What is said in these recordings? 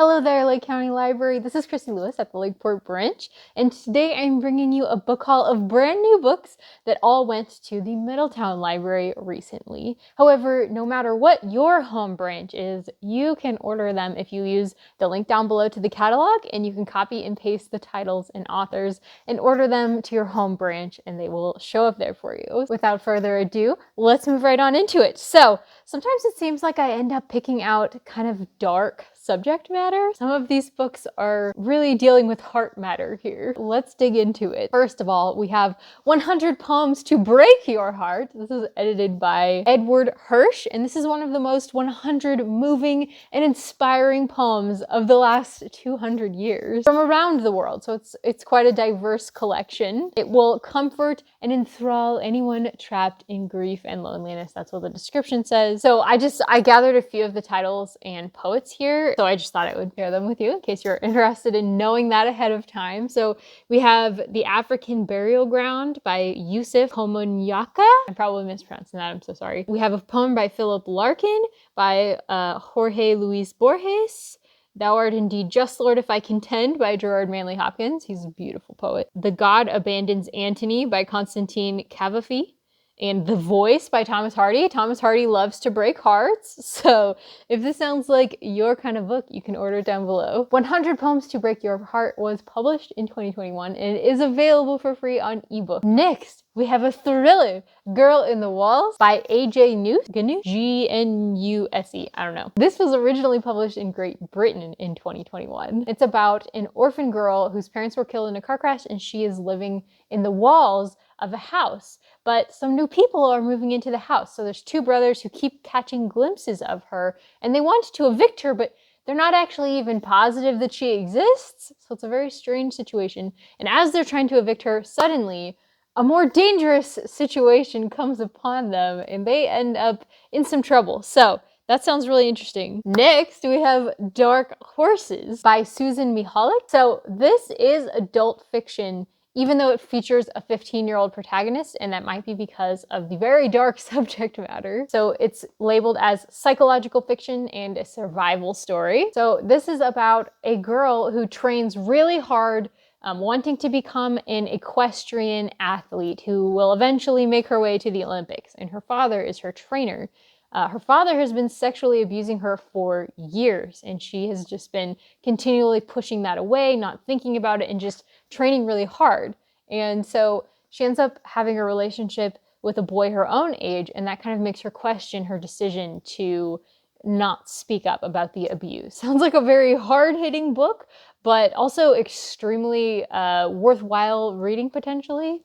Hello there, Lake County Library. This is Christy Lewis at the Lakeport Branch, and today I'm bringing you a book haul of brand new books that all went to the Middletown Library recently. However, no matter what your home branch is, you can order them if you use the link down below to the catalog, and you can copy and paste the titles and authors and order them to your home branch, and they will show up there for you. Without further ado, let's move right on into it. So, sometimes it seems like I end up picking out kind of dark subject matter. Some of these books are really dealing with heart matter here. Let's dig into it. First of all, we have 100 Poems to Break Your Heart. This is edited by Edward Hirsch, and this is one of the most 100 moving and inspiring poems of the last 200 years from around the world. So it's quite a diverse collection. It will comfort and enthrall anyone trapped in grief and loneliness. That's what the description says. So I gathered a few of the titles and poets here. So I just thought I would share them with you in case you're interested in knowing that ahead of time. So we have The African Burial Ground by Yusuf Homonyaka. I'm probably mispronouncing that, I'm so sorry. We have a poem by Philip Larkin, by Jorge Luis Borges. Thou Art Indeed Just, Lord, If I Contend by Gerard Manley Hopkins. He's a beautiful poet. The God Abandons Antony by Constantine Cavafy. And The Voice by Thomas Hardy. Thomas Hardy loves to break hearts, so if this sounds like your kind of book, you can order it down below. 100 Poems to Break Your Heart was published in 2021 and it is available for free on ebook. Next, we have a thriller, Girl in the Walls by A.J. Gnuse, G-N-U-S-E, I don't know. This was originally published in Great Britain in 2021. It's about an orphan girl whose parents were killed in a car crash and she is living in the walls of a house. But some new people are moving into the house. So there's two brothers who keep catching glimpses of her and they want to evict her, but they're not actually even positive that she exists. So it's a very strange situation. And as they're trying to evict her, suddenly a more dangerous situation comes upon them and they end up in some trouble. So that sounds really interesting. Next, we have Dark Horses by Susan Mihalic. So this is adult fiction, even though it features a 15-year-old protagonist, and that might be because of the very dark subject matter. So it's labeled as psychological fiction and a survival story. So this is about a girl who trains really hard, wanting to become an equestrian athlete who will eventually make her way to the Olympics, and her father is her trainer. Her father has been sexually abusing her for years, and she has just been continually pushing that away, not thinking about it, and just training really hard. And so she ends up having a relationship with a boy her own age, and that kind of makes her question her decision to not speak up about the abuse. Sounds like a very hard-hitting book, but also extremely worthwhile reading potentially.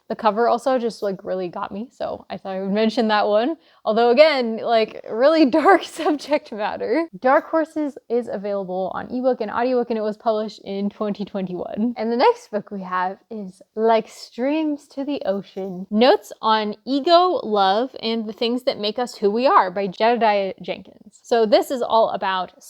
The cover also just really got me, so I thought I would mention that one. Although again, really dark subject matter. Dark Horses is available on ebook and audiobook, and it was published in 2021. And the next book we have is Like Streams to the Ocean, Notes on Ego, Love, and the Things That Make Us Who We Are by Jedidiah Jenkins. So this is all about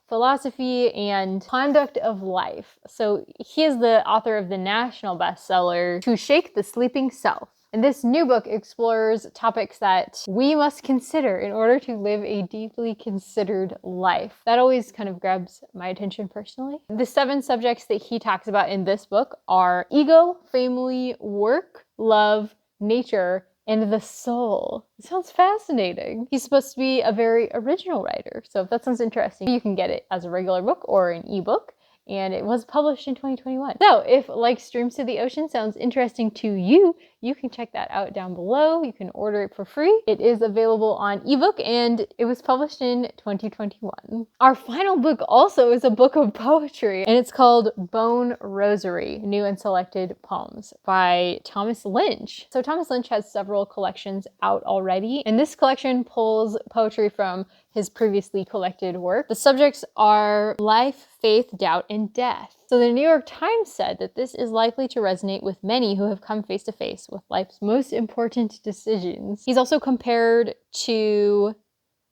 philosophy and conduct of life. So he is the author of the national bestseller, To Shake the Sleeping Self. And this new book explores topics that we must consider in order to live a deeply considered life. That always kind of grabs my attention personally. The 7 subjects that he talks about in this book are ego, family, work, love, nature, and the soul. It sounds fascinating. He's supposed to be a very original writer, so if that sounds interesting, you can get it as a regular book or an ebook, and it was published in 2021. So if Like Streams to the Ocean sounds interesting to you, you can check that out down below. You can order it for free. It is available on ebook and it was published in 2021. Our final book also is a book of poetry, and it's called Bone Rosary, New and Selected Poems by Thomas Lynch. So Thomas Lynch has several collections out already, and this collection pulls poetry from his previously collected work. The subjects are life, faith, doubt, and death. So the New York Times said that this is likely to resonate with many who have come face to face with life's most important decisions. He's also compared to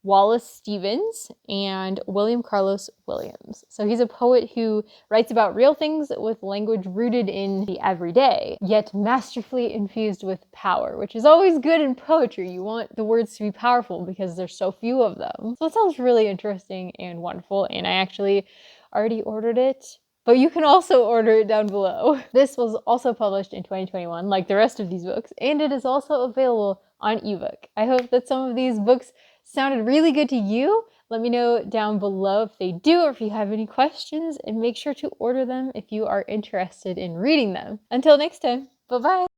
Wallace Stevens and William Carlos Williams. So he's a poet who writes about real things with language rooted in the everyday, yet masterfully infused with power, which is always good in poetry. You want the words to be powerful because there's so few of them. So it sounds really interesting and wonderful, and I actually already ordered it. But you can also order it down below. This was also published in 2021, like the rest of these books, and it is also available on ebook. I hope that some of these books sounded really good to you. Let me know down below if they do, or if you have any questions, and make sure to order them if you are interested in reading them. Until next time, bye-bye!